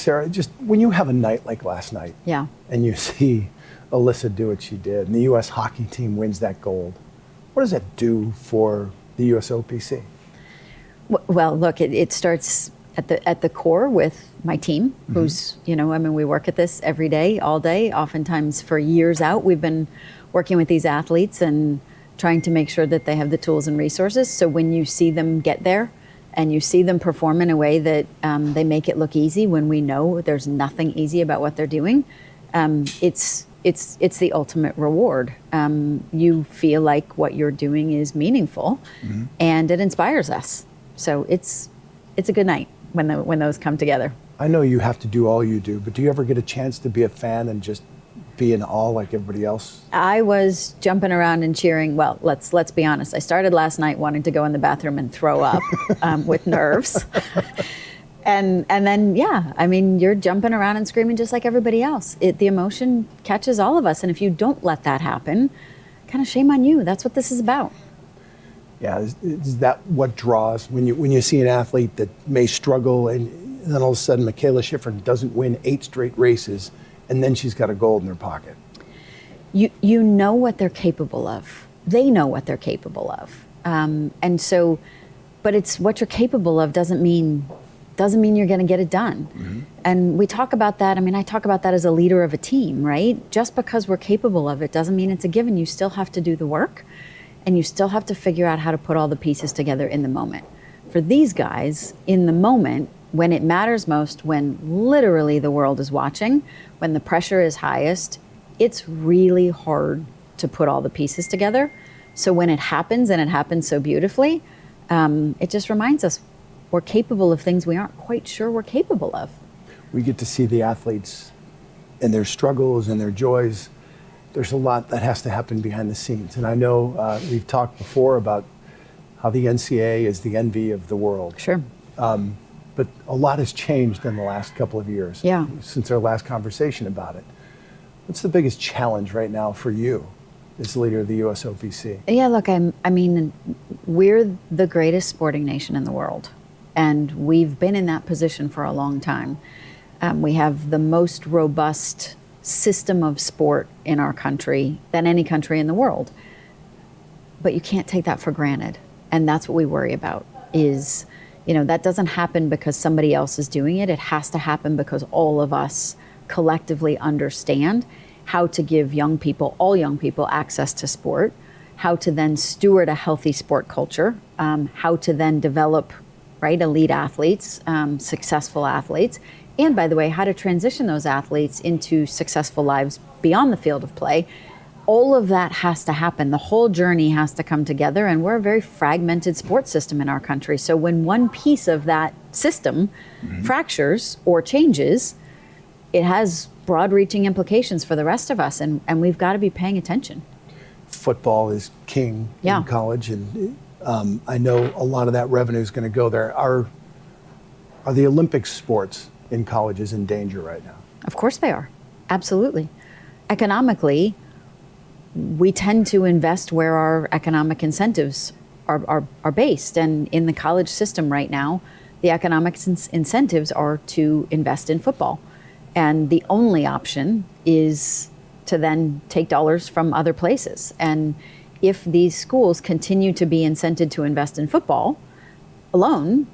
Sarah, just when you have a night like last night, Yeah. and you see Alyssa do what she did, and the U.S. hockey team wins that gold, what does that do for the USOPC? Well, look, it starts at the core with my team, who's, we work at this every day, all day, oftentimes for years out. We've been working with these athletes and trying to make sure that they have the tools and resources. So when you see them get there and you see them perform in a way that they make it look easy, when we know there's nothing easy about what they're doing, it's the ultimate reward. You feel like what you're doing is meaningful, and it inspires us. So it's a good night when those come together. I know you have to do all you do, but do you ever get a chance to be a fan and just be in awe like everybody else? I was jumping around and cheering. Well, let's be honest. I started last night wanting to go in the bathroom and throw up with nerves. And then, you're jumping around and screaming just like everybody else. The emotion catches all of us. And if you don't let that happen, kind of shame on you. That's what this is about. Yeah, is that what draws when you see an athlete that may struggle and then all of a sudden Michaela Schifrin doesn't win 8 straight races and then she's got a gold in her pocket? You know what they're capable of. They know what they're capable of. But it's what you're capable of doesn't mean you're going to get it done. And we talk about that. I talk about that as a leader of a team, right? Just because we're capable of it doesn't mean it's a given. You still have to do the work. And you still have to figure out how to put all the pieces together in the moment. For these guys, in the moment, when it matters most, when literally the world is watching, when the pressure is highest, it's really hard to put all the pieces together. So when it happens, and it happens so beautifully, it just reminds us we're capable of things we aren't quite sure we're capable of. We get to see the athletes and their struggles and their joys. There's a lot that has to happen behind the scenes. And I know we've talked before about how the NCAA is the envy of the world. Sure. But a lot has changed in the last couple of years. Yeah. Since our last conversation about it. What's the biggest challenge right now for you as leader of the USOPC? Yeah, look, we're the greatest sporting nation in the world. And we've been in that position for a long time. We have the most robust system of sport in our country than any country in the world. But you can't take that for granted. And that's what we worry about is, that doesn't happen because somebody else is doing it. It has to happen because all of us collectively understand how to give all young people access to sport, how to then steward a healthy sport culture, how to then develop elite athletes, successful athletes, and by the way, how to transition those athletes into successful lives beyond the field of play. All of that has to happen. The whole journey has to come together, and we're a very fragmented sports system in our country. So when one piece of that system fractures or changes, it has broad-reaching implications for the rest of us, and we've got to be paying attention. Football is king in college, and I know a lot of that revenue is going to go there. Are the Olympic sports in colleges in danger right now? Of course they are. Absolutely. Economically, we tend to invest where our economic incentives are based. And in the college system right now, the economic incentives are to invest in football. And the only option is to then take dollars from other places. And if these schools continue to be incented to invest in football alone,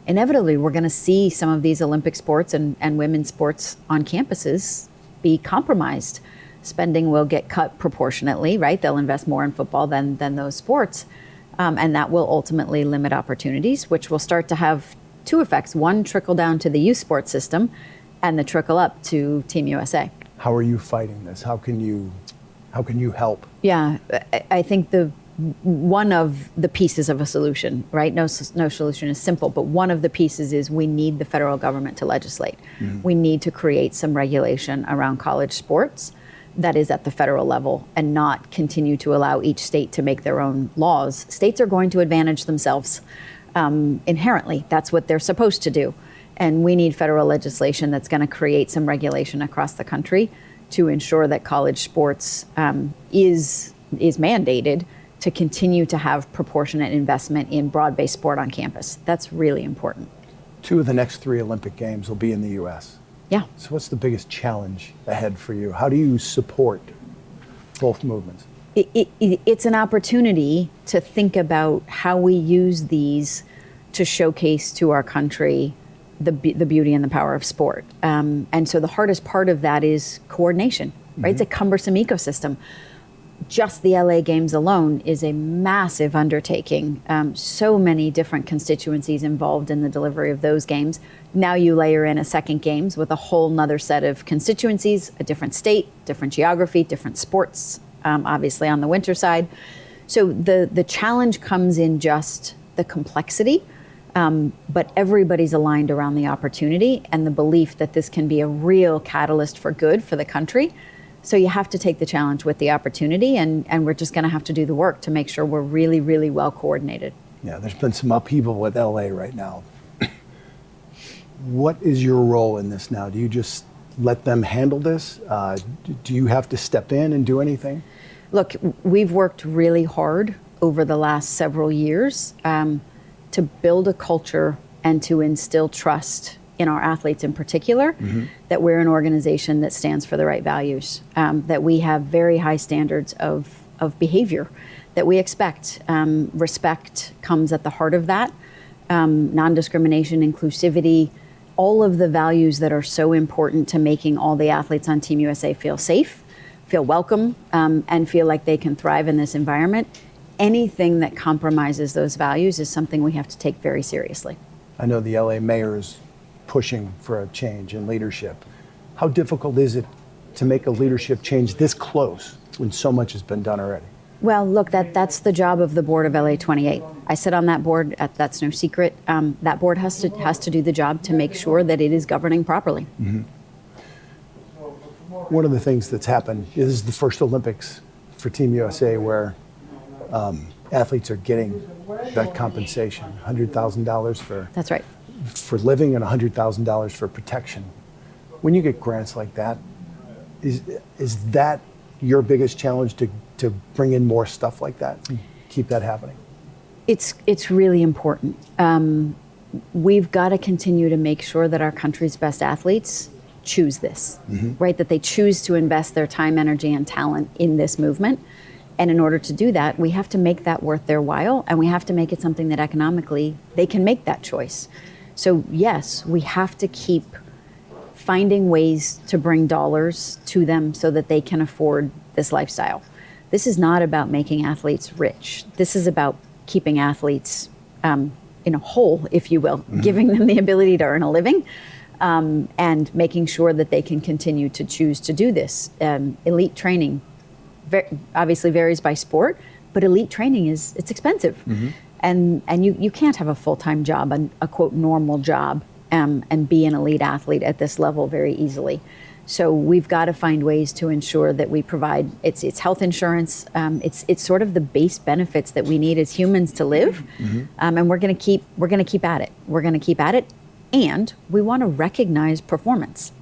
inevitably we're going to see some of these Olympic sports and women's sports on campuses be compromised. Spending will get cut proportionately, right? They'll invest more in football than those sports. And that will ultimately limit opportunities, which will start to have 2 effects. One, trickle down to the youth sports system, and the trickle up to Team USA. How are you fighting this? How can you help? Yeah, I think one of the pieces of a solution, right? No solution is simple, but one of the pieces is we need the federal government to legislate. We need to create some regulation around college sports that is at the federal level and not continue to allow each state to make their own laws. States are going to advantage themselves inherently. That's what they're supposed to do. And we need federal legislation that's going to create some regulation across the country to ensure that college sports is mandated to continue to have proportionate investment in broad-based sport on campus. That's really important. 2 of the next 3 Olympic Games will be in the U.S. Yeah. So what's the biggest challenge ahead for you? How do you support both movements? It's an opportunity to think about how we use these to showcase to our country the beauty and the power of sport. And so the hardest part of that is coordination, right? It's a cumbersome ecosystem. Just the LA Games alone is a massive undertaking. So many different constituencies involved in the delivery of those games. Now you layer in a second games with a whole nother set of constituencies, a different state, different geography, different sports, obviously on the winter side. So the challenge comes in just the complexity, but everybody's aligned around the opportunity and the belief that this can be a real catalyst for good for the country. So you have to take the challenge with the opportunity, and we're just going to have to do the work to make sure we're really, really well coordinated. Yeah, there's been some upheaval with LA right now. What is your role in this now? Do you just let them handle this? Do you have to step in and do anything? Look, we've worked really hard over the last several years to build a culture and to instill trust in our athletes in particular, that we're an organization that stands for the right values, that we have very high standards of behavior that we expect. Respect comes at the heart of that. Non-discrimination, inclusivity, all of the values that are so important to making all the athletes on Team USA feel safe, feel welcome, and feel like they can thrive in this environment. Anything that compromises those values is something we have to take very seriously. I know the LA mayor is pushing for a change in leadership. How difficult is it to make a leadership change this close when so much has been done already? Well, look, that's the job of the board of LA 28. I sit on that board. That's no secret. That board has to do the job to make sure that it is governing properly. One of the things that's happened is the first Olympics for Team USA where athletes are getting that compensation, $100,000 That's right. for living and $100,000 for protection. When you get grants like that, is that your biggest challenge to bring in more stuff like that and keep that happening? It's really important. We've got to continue to make sure that our country's best athletes choose this, right? That they choose to invest their time, energy, and talent in this movement. And in order to do that, we have to make that worth their while, and we have to make it something that economically they can make that choice. So yes, we have to keep finding ways to bring dollars to them so that they can afford this lifestyle. This is not about making athletes rich. This is about keeping athletes in a hole, if you will, giving them the ability to earn a living, and making sure that they can continue to choose to do this. Elite training obviously varies by sport, but elite training it's expensive. And you can't have a full-time job, a quote normal job, and be an elite athlete at this level very easily. So we've got to find ways to ensure that we provide it's health insurance. It's sort of the base benefits that we need as humans to live. And we're going to keep at it. We're going to keep at it, and we want to recognize performance.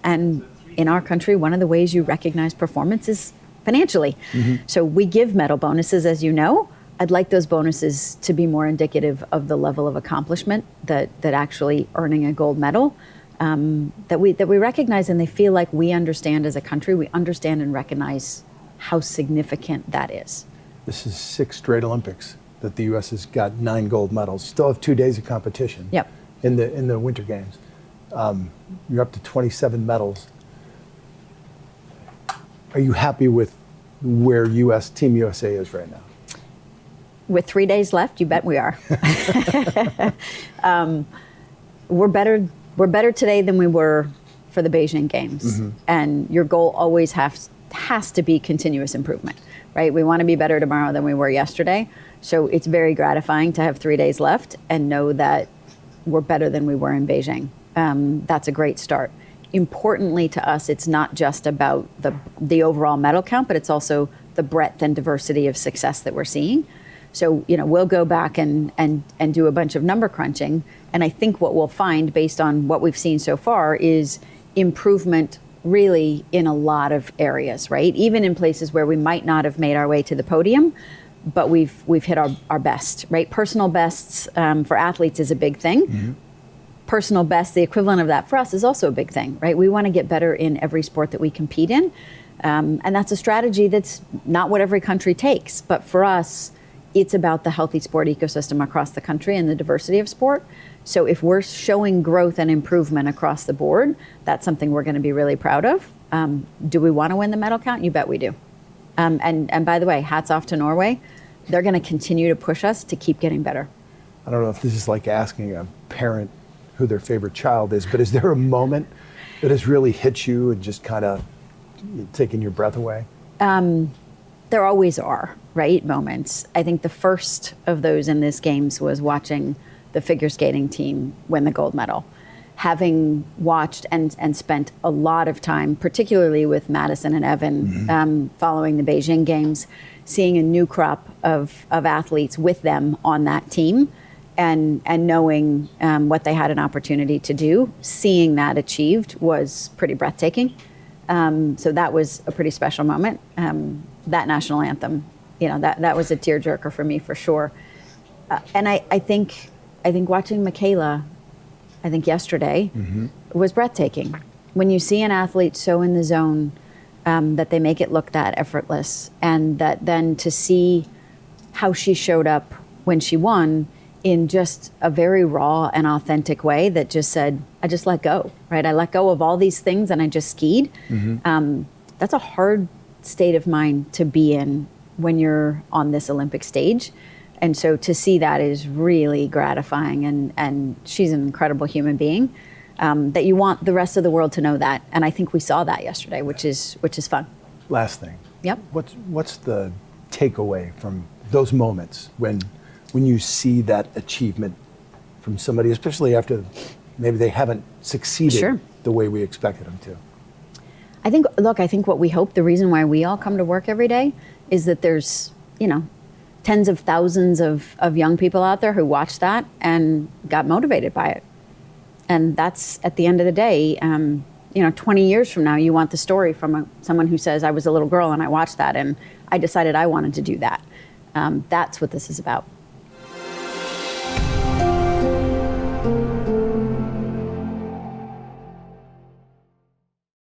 And in our country, one of the ways you recognize performance is financially. So we give medal bonuses, as you know. I'd like those bonuses to be more indicative of the level of accomplishment that actually earning a gold medal, that we recognize, and they feel like we understand as a country, we understand and recognize how significant that is. This is 6 straight Olympics that the U.S. has got 9 gold medals. Still have 2 days of competition. Yep. In the Winter Games. You're up to 27 medals. Are you happy with where Team USA is right now? With 3 days left, you bet we are. We're better today than we were for the Beijing Games. And your goal always has to be continuous improvement, right? We want to be better tomorrow than we were yesterday. So it's very gratifying to have 3 days left and know that we're better than we were in Beijing. That's a great start. Importantly to us, it's not just about the overall medal count, but it's also the breadth and diversity of success that we're seeing. So, we'll go back and do a bunch of number crunching. And I think what we'll find based on what we've seen so far is improvement really in a lot of areas, right? Even in places where we might not have made our way to the podium, but we've hit our best, right? Personal bests for athletes is a big thing. personal best, the equivalent of that for us is also a big thing, right? We want to get better in every sport that we compete in. And that's a strategy that's not what every country takes. But for us, it's about the healthy sport ecosystem across the country and the diversity of sport. So if we're showing growth and improvement across the board, that's something we're going to be really proud of. Do we want to win the medal count? You bet we do. And by the way, hats off to Norway. They're going to continue to push us to keep getting better. I don't know if this is like asking a parent who their favorite child is, but is there a moment that has really hit you and just kind of taken your breath away? There always are, right, moments. I think the first of those in this games was watching the figure skating team win the gold medal. Having watched and spent a lot of time, particularly with Madison and Evan, following the Beijing Games, seeing a new crop of athletes with them on that team, and knowing what they had an opportunity to do, seeing that achieved was pretty breathtaking. So that was a pretty special moment. That national anthem, that was a tearjerker for me for sure. And I think watching Michaela, yesterday, was breathtaking. When you see an athlete so in the zone that they make it look that effortless, and that then to see how she showed up when she won in just a very raw and authentic way that just said, I just let go, right? I let go of all these things and I just skied. That's a hard state of mind to be in when you're on this Olympic stage. And so to see that is really gratifying, and she's an incredible human being, that you want the rest of the world to know that. And I think we saw that yesterday, which is fun. Last thing. Yep. What's the takeaway from those moments when you see that achievement from somebody, especially after maybe they haven't succeeded the way we expected them to? I think what we hope, the reason why we all come to work every day is that there's, tens of thousands of young people out there who watched that and got motivated by it. And that's, at the end of the day, 20 years from now, you want the story from someone who says, I was a little girl and I watched that and I decided I wanted to do that. That's what this is about.